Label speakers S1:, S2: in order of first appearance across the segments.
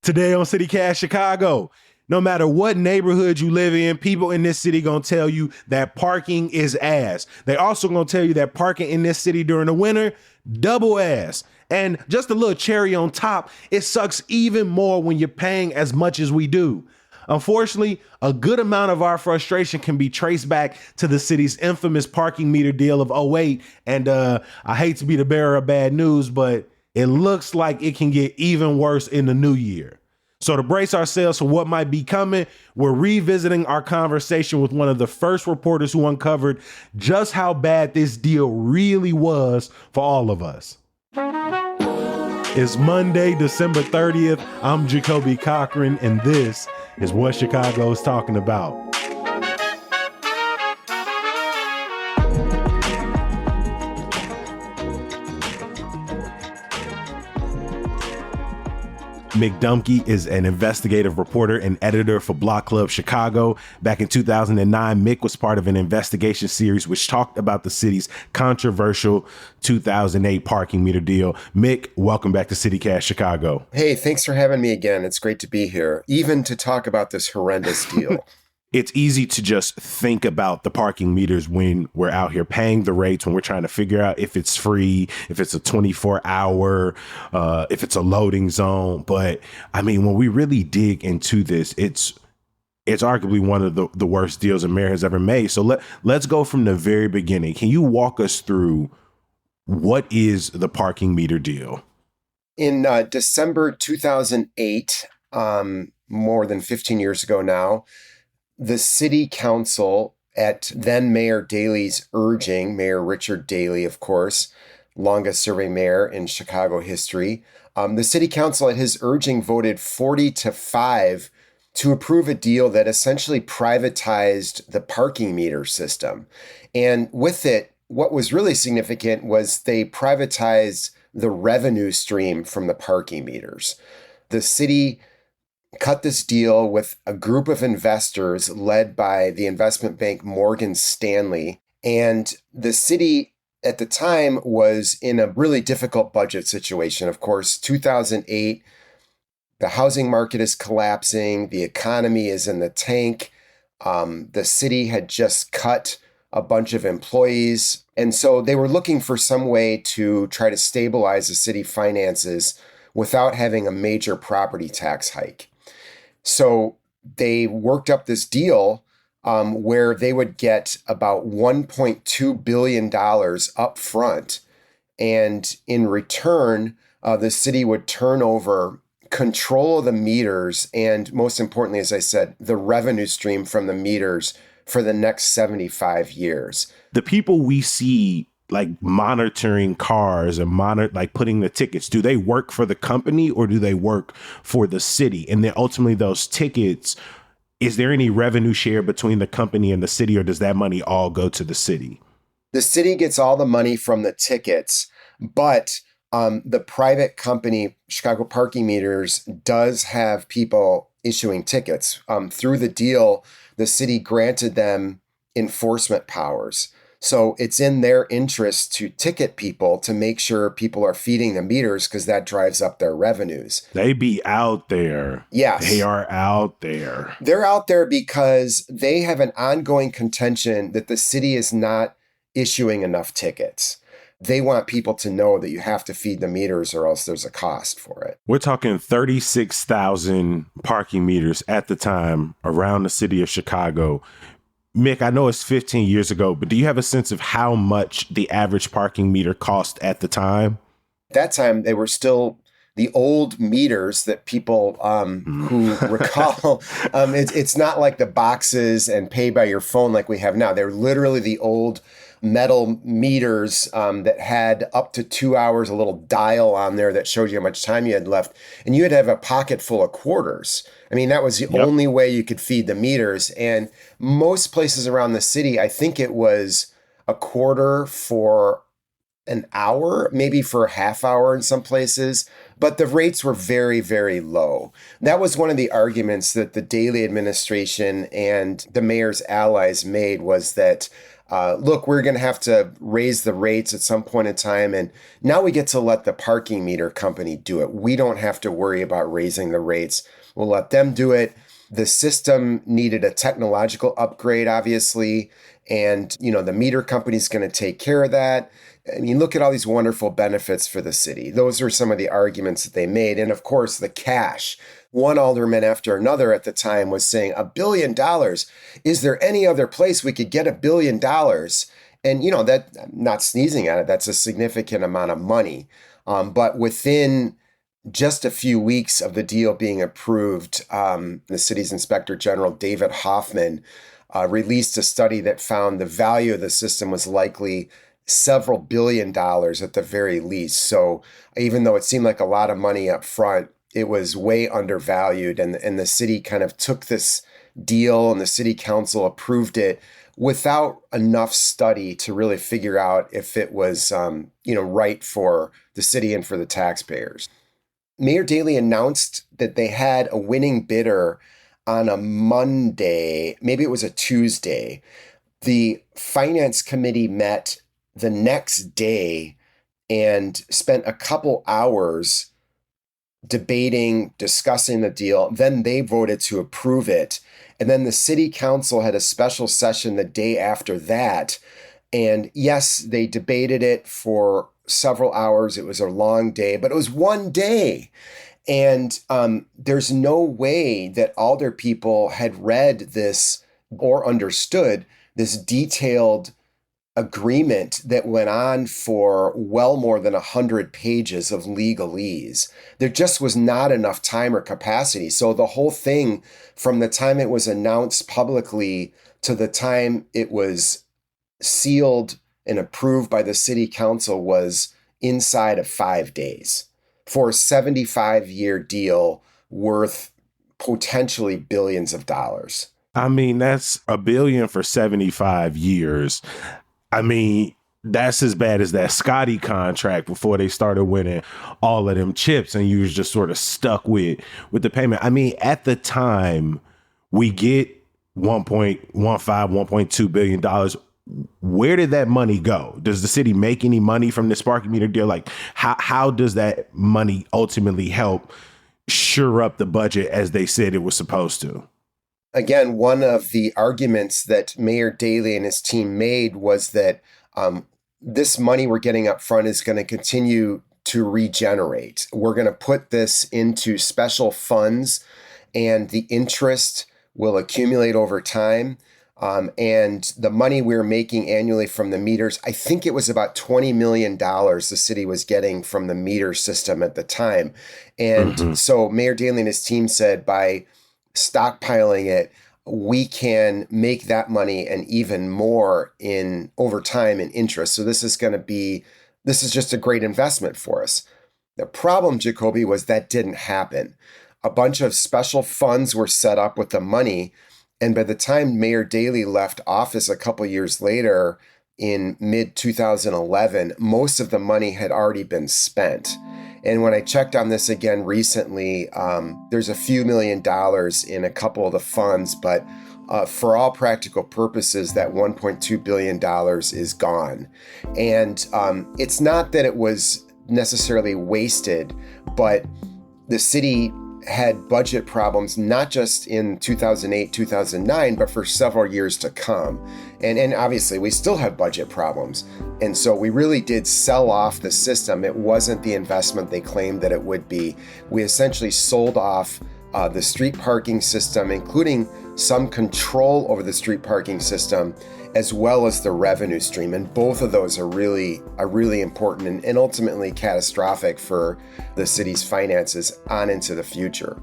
S1: Today on CityCast Chicago, no matter what neighborhood you live in, people in this city gonna tell you that parking is ass. They also gonna tell you that parking in this city during the winter, double ass. And just a little cherry on top, it sucks even more when you're paying as much as we do. Unfortunately, a good amount of our frustration can be traced back to the city's infamous parking meter deal of '08. And I hate to be the bearer of bad news, but it looks like it can get even worse in the new year. So to brace ourselves for what might be coming, we're revisiting our conversation with one of the first reporters who uncovered just how bad this deal really was for all of us. It's Monday, December 30th. I'm Jacoby Cochran, and this is what Chicago's talking about. Mick Dumke is an investigative reporter and editor for Block Club Chicago. Back in 2009, Mick was part of an investigation series which talked about the city's controversial 2008 parking meter deal. Mick, welcome back to CityCast Chicago.
S2: Hey, thanks for having me again. It's great to be here, even to talk about this horrendous deal.
S1: It's easy to just think about the parking meters when we're out here paying the rates, when we're trying to figure out if it's free, if it's a 24-hour, if it's a loading zone. But I mean, when we really dig into this, it's arguably one of the worst deals the mayor has ever made. So let's go from the very beginning. Can you walk us through what is the parking meter deal?
S2: In December 2008, more than 15 years ago now, the city council, at then Mayor Daley's urging, Mayor Richard Daley, of course, longest serving mayor in Chicago history, the city council at his urging voted 40-5 to approve a deal that essentially privatized the parking meter system. And with it, what was really significant was they privatized the revenue stream from the parking meters. The city cut this deal with a group of investors led by the investment bank Morgan Stanley. And the city at the time was in a really difficult budget situation. Of course, 2008, the housing market is collapsing. The economy is in the tank. The city had just cut a bunch of employees. And so they were looking for some way to try to stabilize the city finances without having a major property tax hike. So they worked up this deal where they would get about $1.2 billion up front. And in return, the city would turn over control of the meters and, most importantly, as I said, the revenue stream from the meters for the next 75 years.
S1: The people we see like monitoring cars and like putting the tickets, do they work for the company or do they work for the city? And then ultimately those tickets, is there any revenue share between the company and the city, or does that money all go to the city?
S2: The city gets all the money from the tickets, but the private company, Chicago Parking Meters, does have people issuing tickets. Through the deal, the city granted them enforcement powers. So it's in their interest to ticket people to make sure people are feeding the meters because that drives up their revenues.
S1: They be out there.
S2: Yes.
S1: They are out there.
S2: They're out there because they have an ongoing contention that the city is not issuing enough tickets. They want people to know that you have to feed the meters or else there's a cost for it.
S1: We're talking 36,000 parking meters at the time around the city of Chicago. Mick, I know it's 15 years ago, but do you have a sense of how much the average parking meter cost at the time?
S2: At that time, they were still the old meters that people who recall. It's not like the boxes and pay by your phone like we have now. They're literally the old metal meters that had up to 2 hours, a little dial on there that showed you how much time you had left. And you had to have a pocket full of quarters. I mean, that was the only way you could feed the meters. And most places around the city, I think it was a quarter for an hour, maybe for a half hour in some places. But the rates were very, very low. That was one of the arguments that the Daley administration and the mayor's allies made, was that look, we're going to have to raise the rates at some point in time. And now we get to let the parking meter company do it. We don't have to worry about raising the rates. We'll let them do it. The system needed a technological upgrade, obviously. And, the meter company's going to take care of that. I mean, look at all these wonderful benefits for the city. Those are some of the arguments that they made. And of course, the cash. One alderman after another at the time was saying, $1 billion. Is there any other place we could get $1 billion? And, that, I'm not sneezing at it, that's a significant amount of money. But within just a few weeks of the deal being approved, the city's Inspector General, David Hoffman, released a study that found the value of the system was likely several $1 billion at the very least. So even though it seemed like a lot of money up front, it was way undervalued. And the city kind of took this deal and the city council approved it without enough study to really figure out if it was, right for the city and for the taxpayers. Mayor Daley announced that they had a winning bidder on a Monday, maybe it was a Tuesday. The finance committee met the next day and spent a couple hours debating, discussing the deal. Then they voted to approve it. And then the city council had a special session the day after that. And yes, they debated it for several hours. It was a long day, but it was one day. And there's no way that alder people had read this or understood this detailed agreement that went on for well more than 100 pages of legalese. There just was not enough time or capacity. So the whole thing, from the time it was announced publicly to the time it was sealed and approved by the city council, was inside of 5 days for a 75-year deal worth potentially billions of dollars.
S1: I mean, that's $1 billion for 75 years. I mean, that's as bad as that Scotty contract before they started winning all of them chips, and you was just sort of stuck with the payment. I mean, at the time, we get $1.15, $1.2 billion. Where did that money go? Does the city make any money from this parking meter deal? Like, how does that money ultimately help shore up the budget as they said it was supposed to?
S2: Again, one of the arguments that Mayor Daley and his team made was that this money we're getting up front is going to continue to regenerate. We're going to put this into special funds, and the interest will accumulate over time. And the money we're making annually from the meters, I think it was about $20 million the city was getting from the meter system at the time. And so Mayor Daley and his team said, by stockpiling it, we can make that money and even more in over time in interest. So this is just a great investment for us. The problem, Jacoby, was that didn't happen. A bunch of special funds were set up with the money. And by the time Mayor Daley left office a couple years later, in mid-2011, most of the money had already been spent. And when I checked on this again recently, there's a few $1 million in a couple of the funds, but for all practical purposes, that $1.2 billion is gone. And it's not that it was necessarily wasted, but the city had budget problems, not just in 2008, 2009, but for several years to come. And obviously we still have budget problems. And so we really did sell off the system. It wasn't the investment they claimed that it would be. We essentially sold off the street parking system, including some control over the street parking system, as well as the revenue stream. And both of those are really important and ultimately catastrophic for the city's finances on into the future.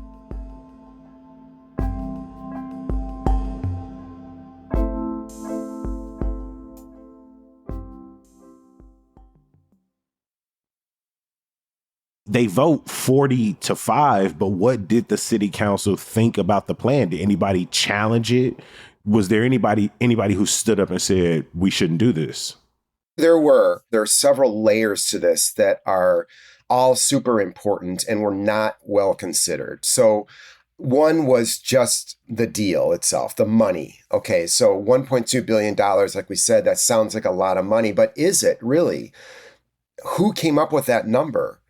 S1: They vote 40-5, but what did the city council think about the plan? Did anybody challenge it? Was there anybody who stood up and said, we shouldn't do this?
S2: There are several layers to this that are all super important and were not well considered. So One was just the deal itself, the money. Okay, so $1.2 billion, like we said, that sounds like a lot of money, but is it really? Who came up with that number?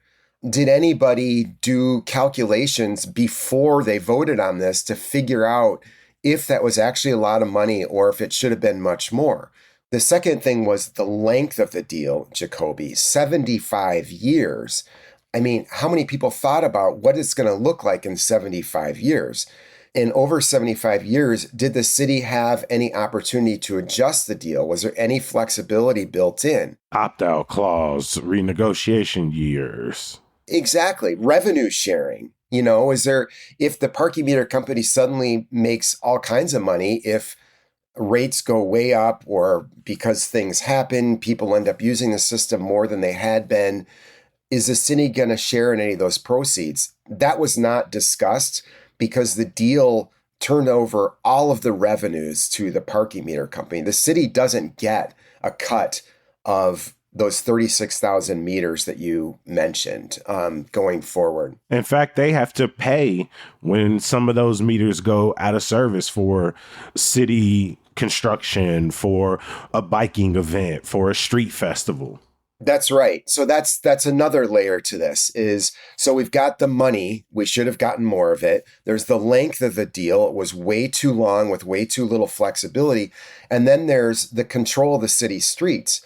S2: Did anybody do calculations before they voted on this to figure out if that was actually a lot of money or if it should have been much more? The second thing was the length of the deal, Jacoby, 75 years. I mean, how many people thought about what it's going to look like in 75 years? In over 75 years, did the city have any opportunity to adjust the deal? Was there any flexibility built in?
S1: Opt-out clause, renegotiation years.
S2: Exactly. Revenue sharing. Is there, if the parking meter company suddenly makes all kinds of money, if rates go way up or because things happen, people end up using the system more than they had been, is the city going to share in any of those proceeds? That was not discussed because the deal turned over all of the revenues to the parking meter company. The city doesn't get a cut of those 36,000 meters that you mentioned going forward.
S1: In fact, they have to pay when some of those meters go out of service for city construction, for a biking event, for a street festival.
S2: That's right. So that's another layer to this is, so we've got the money. We should have gotten more of it. There's the length of the deal. It was way too long with way too little flexibility. And then there's the control of the city streets.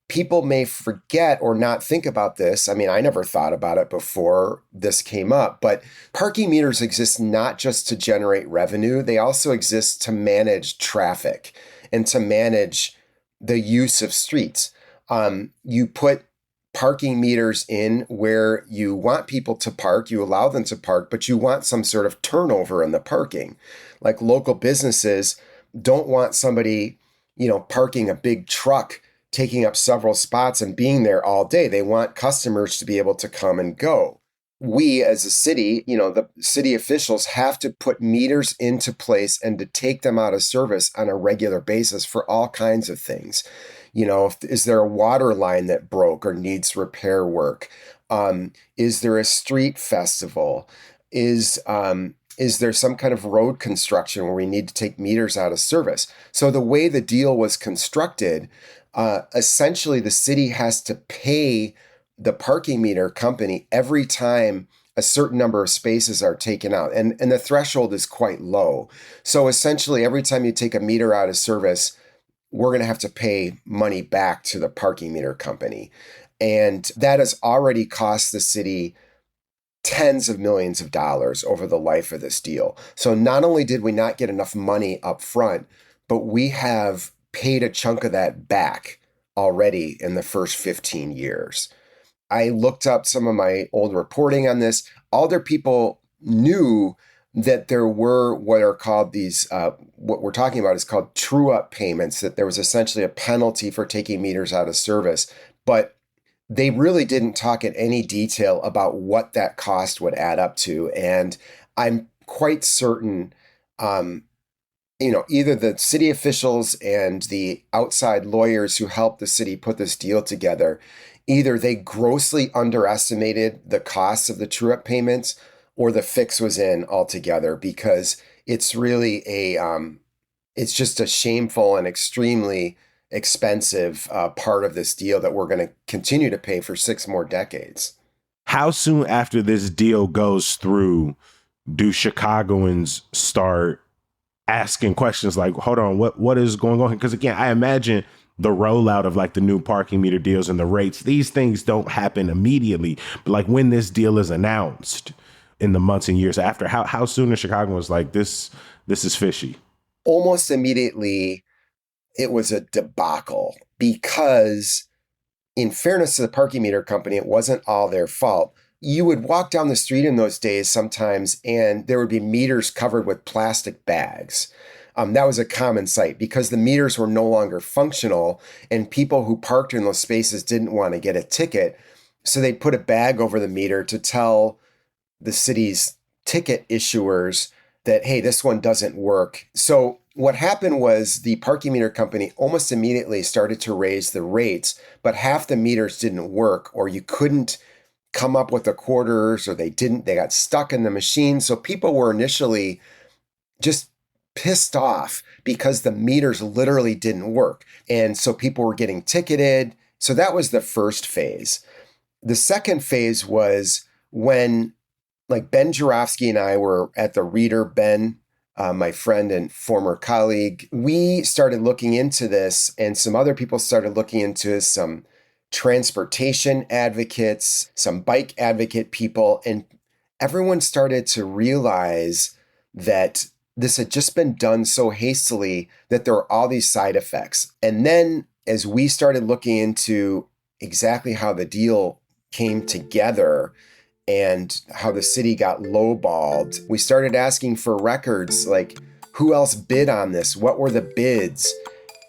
S2: People may forget or not think about this. I mean, I never thought about it before this came up, but parking meters exist not just to generate revenue. They also exist to manage traffic and to manage the use of streets. You put parking meters in where you want people to park, you allow them to park, but you want some sort of turnover in the parking. Like local businesses don't want somebody, parking a big truck, taking up several spots and being there all day. They want customers to be able to come and go. We as a city, the city officials have to put meters into place and to take them out of service on a regular basis for all kinds of things. Is there a water line that broke or needs repair work? Is there a street festival? Is there some kind of road construction where we need to take meters out of service? So the way the deal was constructed, essentially the city has to pay the parking meter company every time a certain number of spaces are taken out. And the threshold is quite low. So essentially every time you take a meter out of service, we're going to have to pay money back to the parking meter company. And that has already cost the city tens of millions of dollars over the life of this deal. So not only did we not get enough money up front, but we have paid a chunk of that back already in the first 15 years. I looked up some of my old reporting on this. Older people knew that there were what are called these, what we're talking about is called true-up payments, that there was essentially a penalty for taking meters out of service. But they really didn't talk in any detail about what that cost would add up to. And I'm quite certain, either the city officials and the outside lawyers who helped the city put this deal together, either they grossly underestimated the costs of the true-up payments or the fix was in altogether, because it's really it's just a shameful and extremely expensive part of this deal that we're going to continue to pay for 6 more decades.
S1: How soon after this deal goes through do Chicagoans start asking questions like, hold on, what is going on? Because again, I imagine the rollout of like the new parking meter deals and the rates, these things don't happen immediately. But like when this deal is announced in the months and years after, how soon is Chicagoans like, this is fishy?
S2: Almost immediately, it was a debacle because, in fairness to the parking meter company, it wasn't all their fault. You would walk down the street in those days sometimes, and there would be meters covered with plastic bags. That was a common sight because the meters were no longer functional, and people who parked in those spaces didn't want to get a ticket. So they'd put a bag over the meter to tell the city's ticket issuers that, hey, this one doesn't work. So what happened was the parking meter company almost immediately started to raise the rates, but half the meters didn't work, or you couldn't come up with the quarters, or they didn't, they got stuck in the machine. So people were initially just pissed off because the meters literally didn't work. And so people were getting ticketed. So that was the first phase. The second phase was when, like, Ben Jarofsky and I were at the Reader. Ben, my friend and former colleague, we started looking into this, and some other people started looking into some transportation advocates, some bike advocate people, and everyone started to realize that this had just been done so hastily that there were all these side effects. And then as we started looking into exactly how the deal came together and how the city got lowballed, we started asking for records, like, who else bid on this? What were the bids?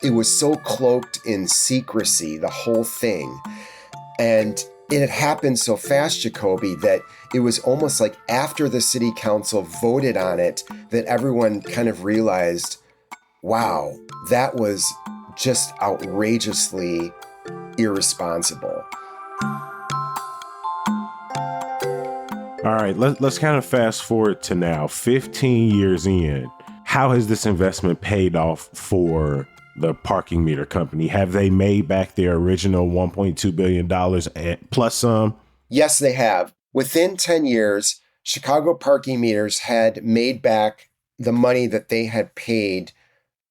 S2: It was so cloaked in secrecy, the whole thing. And it had happened so fast, Jacoby, that it was almost like after the city council voted on it that everyone kind of realized, wow, that was just outrageously irresponsible.
S1: All right, let's kind of fast forward to now, 15 years in. How has this investment paid off for the parking meter company? Have they made back their original $1.2 billion plus some?
S2: Yes, they have. Within 10 years, Chicago parking meters had made back the money that they had paid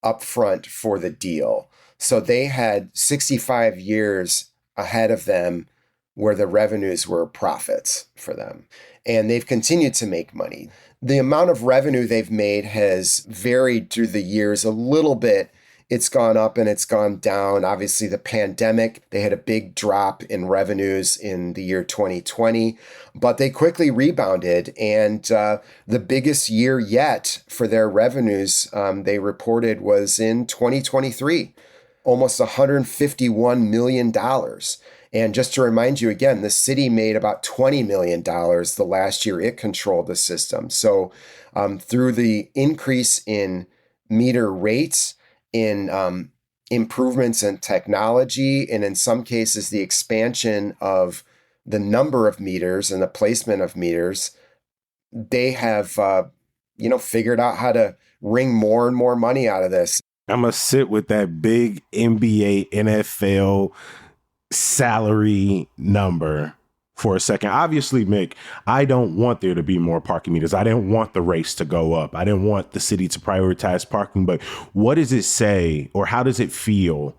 S2: up front for the deal. So they had 65 years ahead of them where the revenues were profits for them. And they've continued to make money. The amount of revenue they've made has varied through the years a little bit. It's gone up and it's gone down. Obviously, the pandemic, they had a big drop in revenues in the year 2020, but they quickly rebounded. And the biggest year yet for their revenues, they reported, was in 2023, almost $151 million. And just to remind you again, the city made about $20 million the last year it controlled the system. So through the increase in meter rates, in improvements in technology, and in some cases, the expansion of the number of meters and the placement of meters, they have, figured out how to wring more and more money out of this.
S1: I'm going to sit with that big NBA, NFL salary number for a second. Obviously, Mick, I don't want there to be more parking meters. I didn't want the race to go up. I didn't want the city to prioritize parking. But what does it say, or how does it feel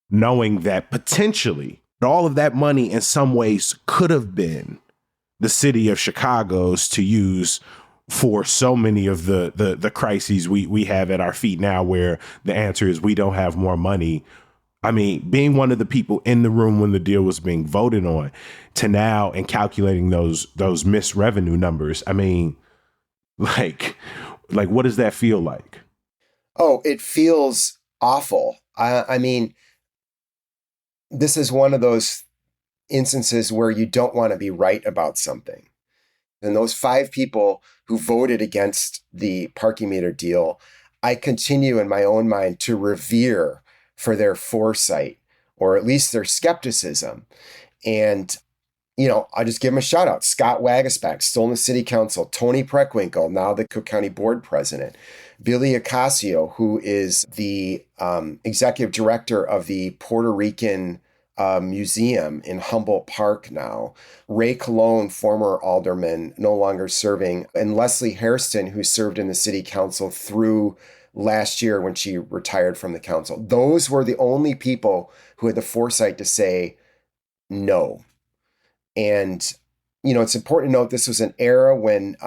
S1: knowing that potentially all of that money in some ways could have been the city of Chicago's to use for so many of the crises we have at our feet now, where the answer is we don't have more money? I mean, being one of the people in the room when the deal was being voted on to now and calculating those missed revenue numbers. I mean, like what does that feel like?
S2: Oh, it feels awful. I mean, this is one of those instances where you don't want to be right about something. And those 5 people who voted against the parking meter deal, I continue in my own mind to revere for their foresight, or at least their skepticism. And, I'll just give them a shout out. Scott Wagasback, still in the city council. Tony Preckwinkle, now the Cook County board president. Billy Ocasio, who is the executive director of the Puerto Rican museum in Humboldt Park now. Ray Colon, former alderman, no longer serving. And Leslie Hairston, who served in the city council through last year when she retired from the council. Those were the only people who had the foresight to say no. And, it's important to note this was an era when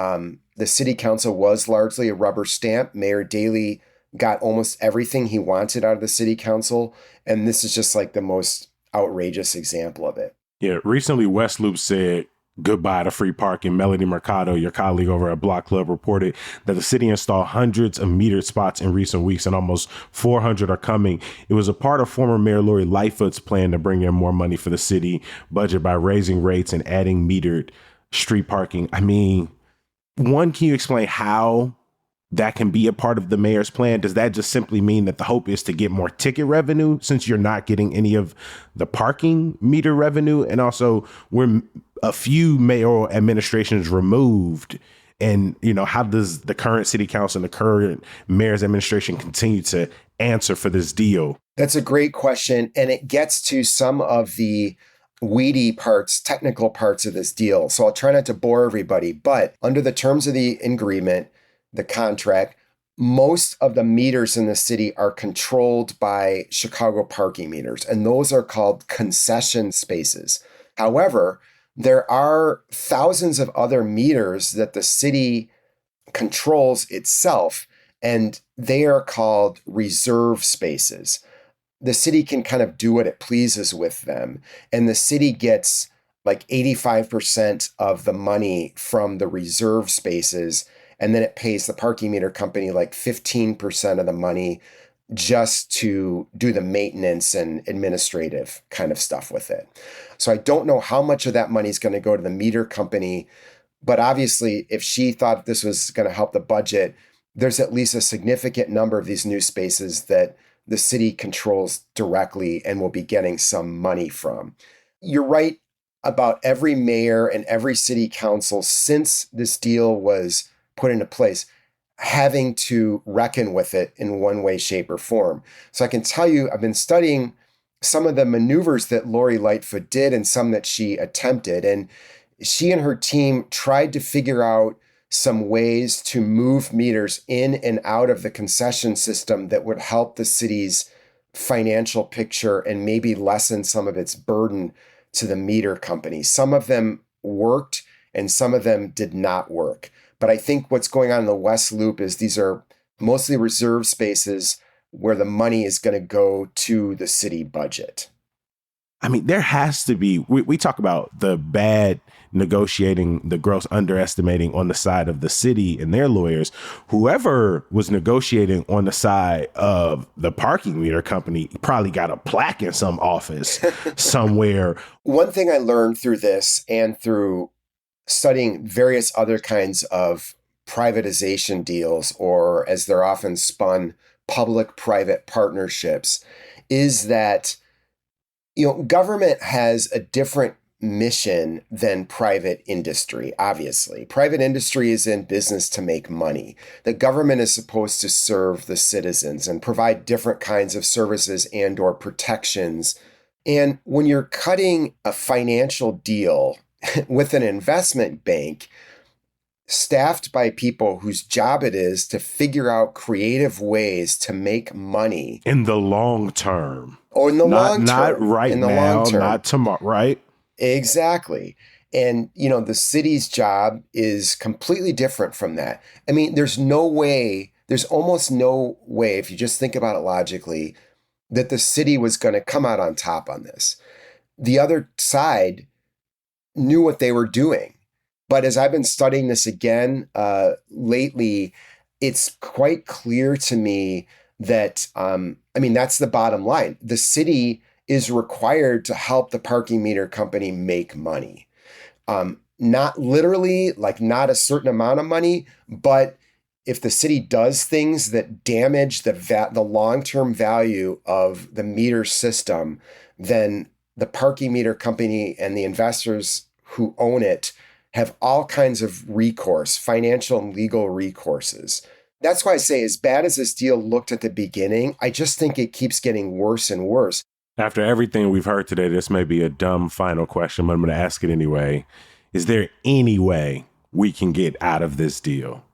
S2: the city council was largely a rubber stamp. Mayor Daley got almost everything he wanted out of the city council. And this is just like the most outrageous example of it.
S1: Yeah. Recently, West Loop said goodbye to free parking. Melody Mercado, your colleague over at Block Club, reported that the city installed hundreds of metered spots in recent weeks, and almost 400 are coming. It was a part of former Mayor Lori Lightfoot's plan to bring in more money for the city budget by raising rates and adding metered street parking. I mean, one, can you explain how that can be a part of the mayor's plan? Does that just simply mean that the hope is to get more ticket revenue since you're not getting any of the parking meter revenue? And also, we're a few mayoral administrations removed. And, how does the current city council and the current mayor's administration continue to answer for this deal?
S2: That's a great question. And it gets to some of the weedy parts, technical parts of this deal. So I'll try not to bore everybody, but under the terms of the agreement, the contract, most of the meters in the city are controlled by Chicago parking meters, and those are called concession spaces. However, there are thousands of other meters that the city controls itself, and they are called reserve spaces. The city can kind of do what it pleases with them, and the city gets like 85% of the money from the reserve spaces, and then it pays the parking meter company like 15% of the money just to do the maintenance and administrative kind of stuff with it. So I don't know how much of that money is going to go to the meter company, but obviously if she thought this was going to help the budget, there's at least a significant number of these new spaces that the city controls directly and will be getting some money from. You're right about every mayor and every city council since this deal was put into place having to reckon with it in one way, shape, or form. So I can tell you, I've been studying some of the maneuvers that Lori Lightfoot did and some that she attempted. And she and her team tried to figure out some ways to move meters in and out of the concession system that would help the city's financial picture and maybe lessen some of its burden to the meter company. Some of them worked and some of them did not work. But I think what's going on in the West Loop is these are mostly reserve spaces where the money is going to go to the city budget.
S1: I mean, there has to be, we talk about the bad negotiating, the gross underestimating on the side of the city and their lawyers. Whoever was negotiating on the side of the parking meter company probably got a plaque in some office somewhere.
S2: One thing I learned through this and through studying various other kinds of privatization deals, or as they're often spun, public-private partnerships, is that government has a different mission than private industry. Obviously, private industry is in business to make money. The government is supposed to serve the citizens and provide different kinds of services and or protections. And when you're cutting a financial deal with an investment bank staffed by people whose job it is to figure out creative ways to make money
S1: in the long term.
S2: Or in the long term.
S1: Not right
S2: in the
S1: now,
S2: long term.
S1: Not tomorrow, right?
S2: Exactly. And, the city's job is completely different from that. I mean, there's almost no way, if you just think about it logically, that the city was going to come out on top on this. The other side knew what they were doing. But as I've been studying this again lately, it's quite clear to me that, that's the bottom line. The city is required to help the parking meter company make money. Not literally, like not a certain amount of money, but if the city does things that damage the long-term value of the meter system, then the parking meter company and the investors who own it have all kinds of recourse, financial and legal recourses. That's why I say, as bad as this deal looked at the beginning, I just think it keeps getting worse and worse.
S1: After everything we've heard today, this may be a dumb final question, but I'm going to ask it anyway. Is there any way we can get out of this deal?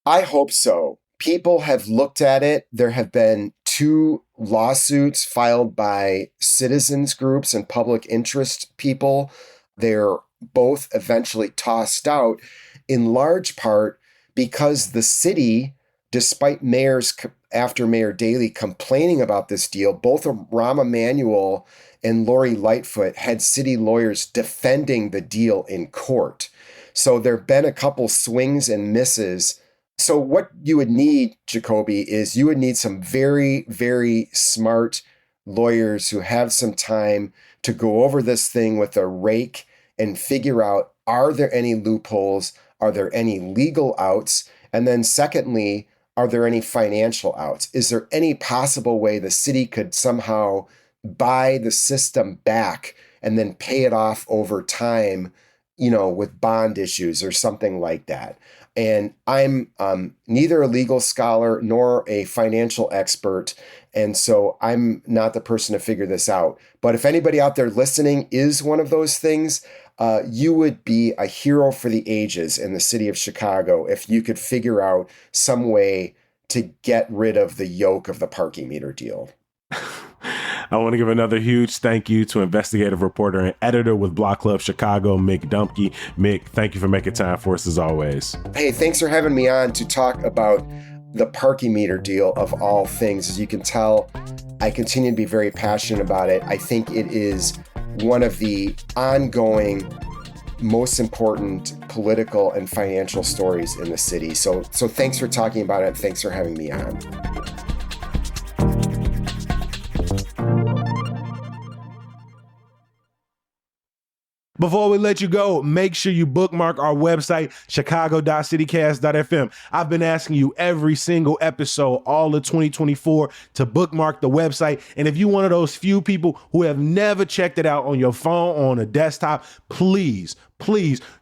S2: I hope so. People have looked at it. There have been 2 lawsuits filed by citizens groups and public interest people. They're both eventually tossed out, in large part because the city, despite mayors after Mayor Daley complaining about this deal, both Rahm Emanuel and Lori Lightfoot had city lawyers defending the deal in court. So there have been a couple swings and misses. So what you would need, Jacoby, is you would need some very, very smart lawyers who have some time to go over this thing with a rake and figure out, are there any loopholes? Are there any legal outs? And then secondly, are there any financial outs? Is there any possible way the city could somehow buy the system back and then pay it off over time, with bond issues or something like that? And I'm neither a legal scholar nor a financial expert, and so I'm not the person to figure this out. But if anybody out there listening is one of those things, you would be a hero for the ages in the city of Chicago if you could figure out some way to get rid of the yoke of the parking meter deal.
S1: I want to give another huge thank you to investigative reporter and editor with Block Club Chicago, Mick Dumke. Mick, thank you for making time for us as always.
S2: Hey, thanks for having me on to talk about the parking meter deal of all things. As you can tell, I continue to be very passionate about it. I think it is one of the ongoing most important political and financial stories in the city. So thanks for talking about it. Thanks for having me on.
S1: Before we let you go, make sure you bookmark our website, chicago.citycast.fm. I've been asking you every single episode, all of 2024, to bookmark the website. And if you're one of those few people who have never checked it out on your phone or on a desktop, please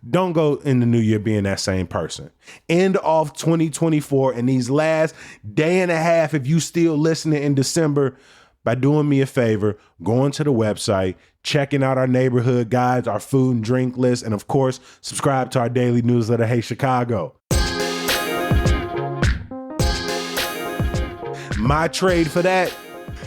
S1: don't go in the new year being that same person. End of 2024 and these last day and a half, if you still listening in December, by doing me a favor, going to the website, checking out our neighborhood guides, our food and drink list, and of course, subscribe to our daily newsletter, Hey Chicago. My trade for that,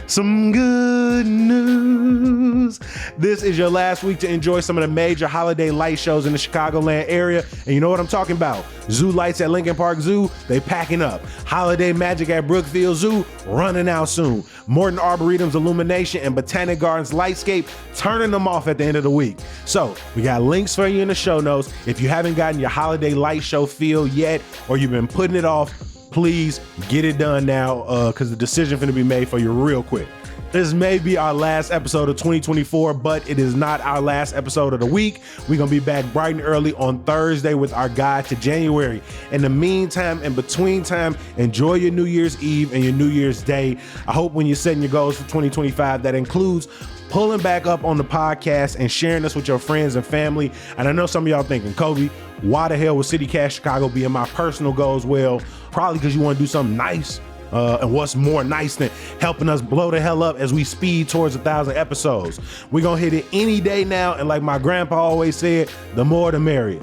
S1: some good news. This is your last week to enjoy some of the major holiday light shows in the Chicagoland area. And you know what I'm talking about. Zoo lights at Lincoln Park Zoo, they packing up. Holiday magic at Brookfield Zoo, running out soon. Morton Arboretum's illumination and Botanic Gardens lightscape, turning them off at the end of the week. So we got links for you in the show notes. If you haven't gotten your holiday light show feel yet, or you've been putting it off, please get it done now, because the decision finna be made for you real quick. This may be our last episode of 2024, but it is not our last episode of the week. We're going to be back bright and early on Thursday with our guide to January. In the meantime, in between time, enjoy your New Year's Eve and your New Year's Day. I hope when you're setting your goals for 2025, that includes pulling back up on the podcast and sharing this with your friends and family. And I know some of y'all thinking, Kobe, why the hell would CityCast Chicago be in my personal goals? Well, probably because you want to do something nice. And what's more nice than helping us blow the hell up as we speed towards 1,000 episodes? We're going to hit it any day now. And like my grandpa always said, the more the merrier.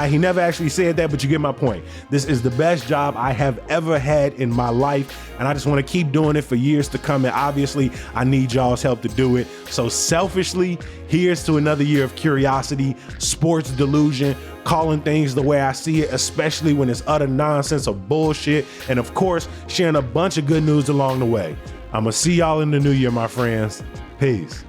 S1: He never actually said that, but you get my point. This is the best job I have ever had in my life, and I just want to keep doing it for years to come. And obviously, I need y'all's help to do it. So selfishly, here's to another year of curiosity, sports delusion, calling things the way I see it, especially when it's utter nonsense or bullshit, and of course, sharing a bunch of good news along the way. I'm gonna see y'all in the new year, my friends. Peace.